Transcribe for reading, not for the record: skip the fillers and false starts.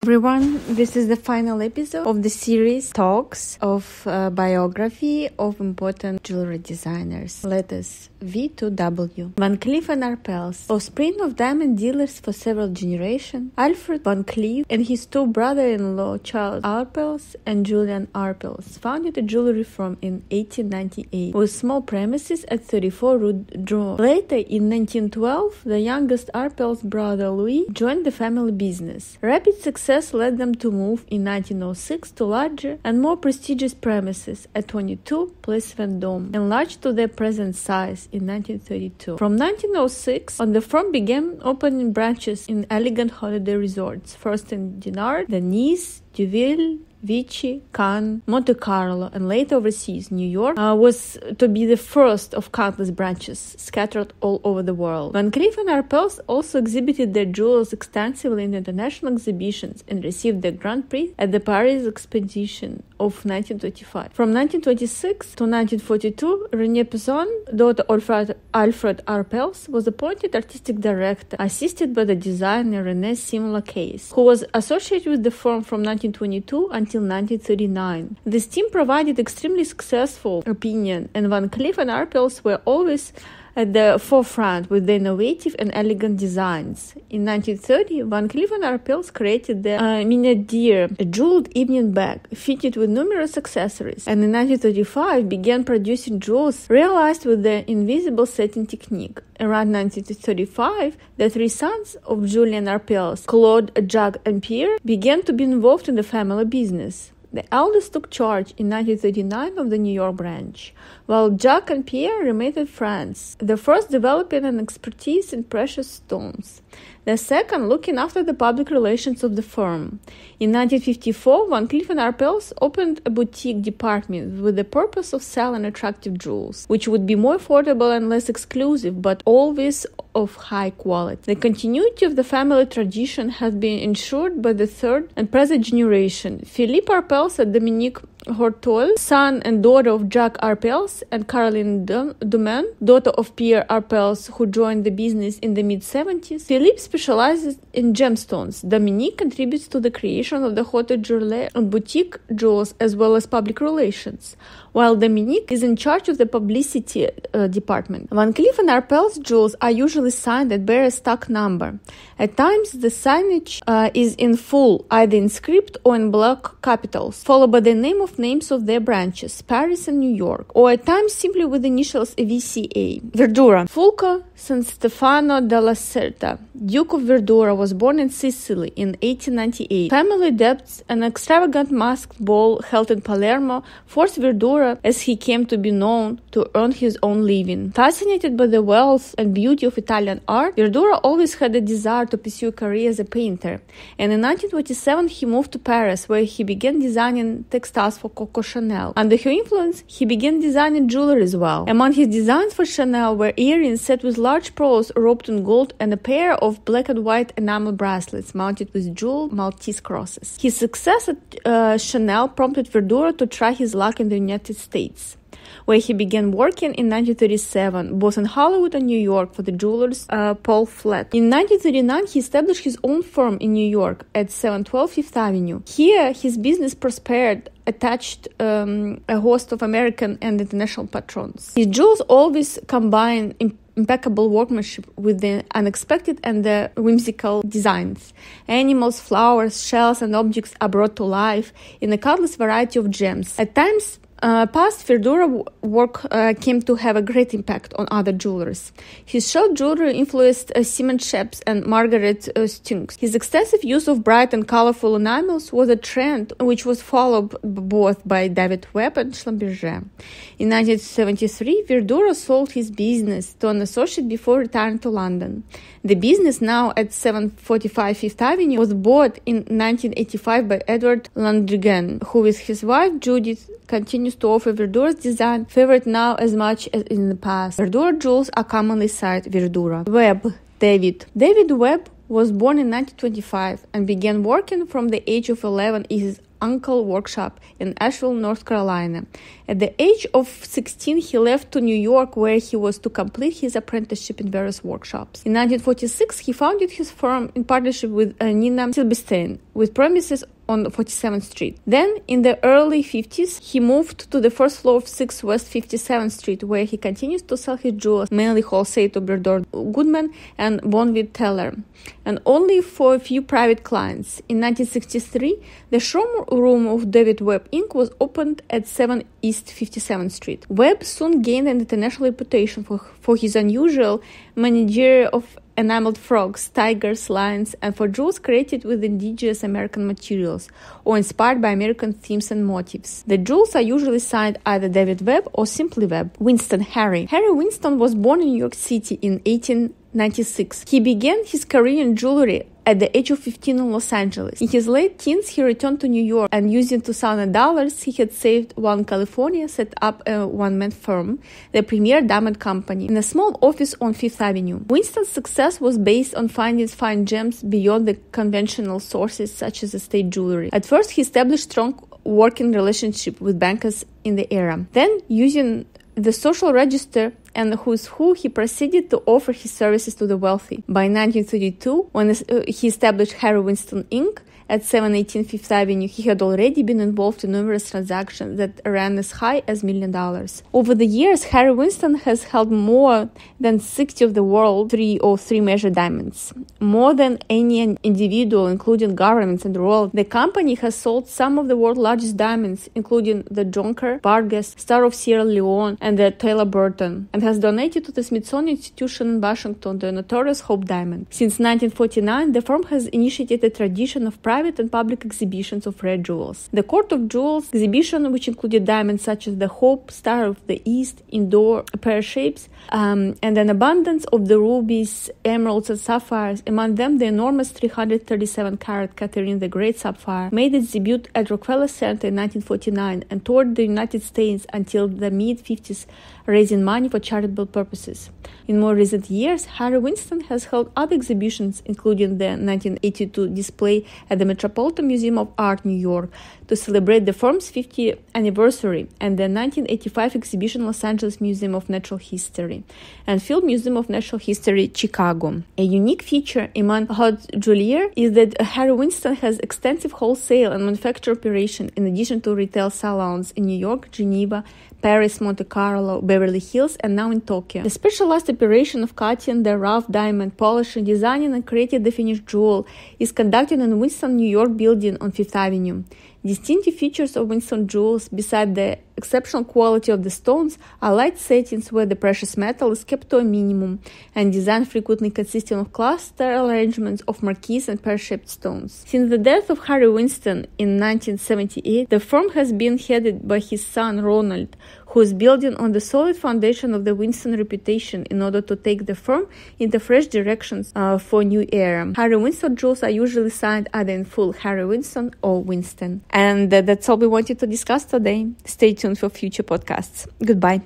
Everyone, this is the final episode of the series talks of biography of important jewelry designers. Letters V to W. Van Cleef Arpels, offspring of diamond dealers for several generations, Alfred Van Cleef and his two brothers-in-law Charles Arpels and Julian Arpels founded a jewelry firm in 1898 with small premises at 34 Rue Drouot. Later, in 1912, the youngest Arpels brother Louis joined the family business. Rapid success led them to move in 1906 to larger and more prestigious premises at 22 Place Vendôme, enlarged to their present size in 1932. From 1906 on, the firm began opening branches in elegant holiday resorts, first in Dinard, then Nice, Deauville, Vichy, Cannes, Monte Carlo, and later overseas. New York was to be the first of countless branches scattered all over the world. Van Cleef and Arpels also exhibited their jewels extensively in international exhibitions and received the Grand Prix at the Paris Exposition of 1925. From 1926 to 1942, Renée Pizon, daughter of Alfred Arpels, was appointed artistic director, assisted by the designer René Simon-Lacaze, who was associated with the firm from 1922 until 1939. This team provided extremely successful opinion, and Van Cleef and Arpels were always at the forefront with their innovative and elegant designs. In 1930, Van Cleef and Arpels created the Miniature, a jeweled evening bag fitted with numerous accessories, and in 1935 began producing jewels realized with the invisible setting technique. Around 1935, the three sons of Julian Arpels, Claude, Jacques, and Pierre, began to be involved in the family business. The eldest took charge in 1939 of the New York branch, while Jacques and Pierre remained in France, the first developing an expertise in precious stones, the second looking after the public relations of the firm. In 1954, Van Cleef and Arpels opened a boutique department with the purpose of selling attractive jewels, which would be more affordable and less exclusive, but always of high quality. The continuity of the family tradition has been ensured by the third and present generation. Philippe Arpels and Dominique Hortol, son and daughter of Jacques Arpels, and Caroline Dumain, daughter of Pierre Arpels, who joined the business in the mid-70s. Philippe specializes in gemstones. Dominique contributes to the creation of the haute journée and boutique jewels as well as public relations, while Dominique is in charge of the publicity department. Van Cleef and Arpels jewels are usually signed and bear a stock number. At times, the signage is in full, either in script or in block capitals, followed by the names of their branches, Paris and New York, or at times simply with the initials VCA. Verdura. Fulco San Stefano della Certa, Duke of Verdura, was born in Sicily in 1898. Family debts and an extravagant masked ball held in Palermo forced Verdura, as he came to be known, to earn his own living. Fascinated by the wealth and beauty of Italian art, Verdura always had a desire to pursue a career as a painter, and in 1927 he moved to Paris, where he began designing textiles for Coco Chanel. Under her influence, he began designing jewelry as well. Among his designs for Chanel were earrings set with large pearls roped in gold and a pair of black and white enamel bracelets mounted with jeweled Maltese crosses. His success at Chanel prompted Verdura to try his luck in the United States, where he began working in 1937, both in Hollywood and New York, for the jewelers Paul Fleck. In 1939, he established his own firm in New York at 712 Fifth Avenue. Here, his business prospered, attached a host of American and international patrons. His jewels always combine impeccable workmanship with the unexpected and the whimsical designs. Animals, flowers, shells, and objects are brought to life in a countless variety of gems. At times, past Verdura work came to have a great impact on other jewelers. His shell jewelry influenced Simon Sheps and Margaret Stunks. His extensive use of bright and colorful enamels was a trend which was followed both by David Webb and Schlumberger. In 1973, Verdura sold his business to an associate before retiring to London. The business, now at 745 Fifth Avenue, was bought in 1985 by Edward Landrigan, who with his wife Judith continues to offer Verdura's design, favored now as much as in the past. Verdura jewels are commonly cited. Verdura. Webb, David. David Webb was born in 1925 and began working from the age of 11 uncle workshop in Asheville, North Carolina. At the age of 16, he left to New York, where he was to complete his apprenticeship in various workshops. In 1946, he founded his firm in partnership with Nina Silberstein, with premises on 47th Street. Then, in the early 50s, he moved to the first floor of 6 West 57th Street, where he continues to sell his jewels, mainly wholesale to Berdor Goodman and Bonwit Teller, and only for a few private clients. In 1963, the showroom of David Webb Inc. was opened at 7 East 57th Street. Webb soon gained an international reputation for his unusual managerial of enameled frogs, tigers, lions, and for jewels created with indigenous American materials or inspired by American themes and motifs. The jewels are usually signed either David Webb or simply Webb. Winston Harry. Harry Winston was born in New York City in 1896. He began his career in jewelry at the age of 15 in Los Angeles. In his late teens, he returned to New York and using $2,000 he had saved while in California, set up a one-man firm, the Premier Diamond Company, in a small office on Fifth Avenue. Winston's success was based on finding fine gems beyond the conventional sources such as estate jewelry. At first, he established strong working relationship with bankers in the era. Then, using the social register and who's who, he proceeded to offer his services to the wealthy. By 1932, when he established Harry Winston Inc. at 718 Fifth Avenue, he had already been involved in numerous transactions that ran as high as $1 million. Over the years, Harry Winston has held more than 60 of the world's 303 measured diamonds, more than any individual, including governments and the world. The company has sold some of the world's largest diamonds, including the Jonker, Vargas, Star of Sierra Leone, and the Taylor Burton, and has donated to the Smithsonian Institution in Washington the notorious Hope Diamond. Since 1949, the firm has initiated a tradition of private and public exhibitions of rare jewels. The Court of Jewels exhibition, which included diamonds such as the Hope, Star of the East, indoor pear shapes, and an abundance of the rubies, emeralds, and sapphires, among them the enormous 337-carat Catherine the Great sapphire, made its debut at Rockefeller Center in 1949 and toured the United States until the mid-50s, raising money for charitable purposes. In more recent years, Harry Winston has held other exhibitions, including the 1982 display at the Metropolitan Museum of Art, New York, to celebrate the firm's 50th anniversary, and the 1985 exhibition Los Angeles Museum of Natural History and Field Museum of Natural History, Chicago. A unique feature among haute jewelry is that Harry Winston has extensive wholesale and manufacture operation in addition to retail salons in New York, Geneva, Paris, Monte Carlo, Beverly Hills, and now in Tokyo. The specialized operation of cutting the rough diamond, polishing, designing, and creating the finished jewel is conducted in Winston, New York building on Fifth Avenue. Distinctive features of Winston jewels, beside the exceptional quality of the stones, are light settings where the precious metal is kept to a minimum, and design frequently consisting of cluster arrangements of marquise and pear-shaped stones. Since the death of Harry Winston in 1978, the firm has been headed by his son Ronald, who is building on the solid foundation of the Winston reputation in order to take the firm into fresh directions for a new era. Harry Winston jewels are usually signed either in full Harry Winston or Winston. And that's all we wanted to discuss today. Stay tuned for future podcasts. Goodbye.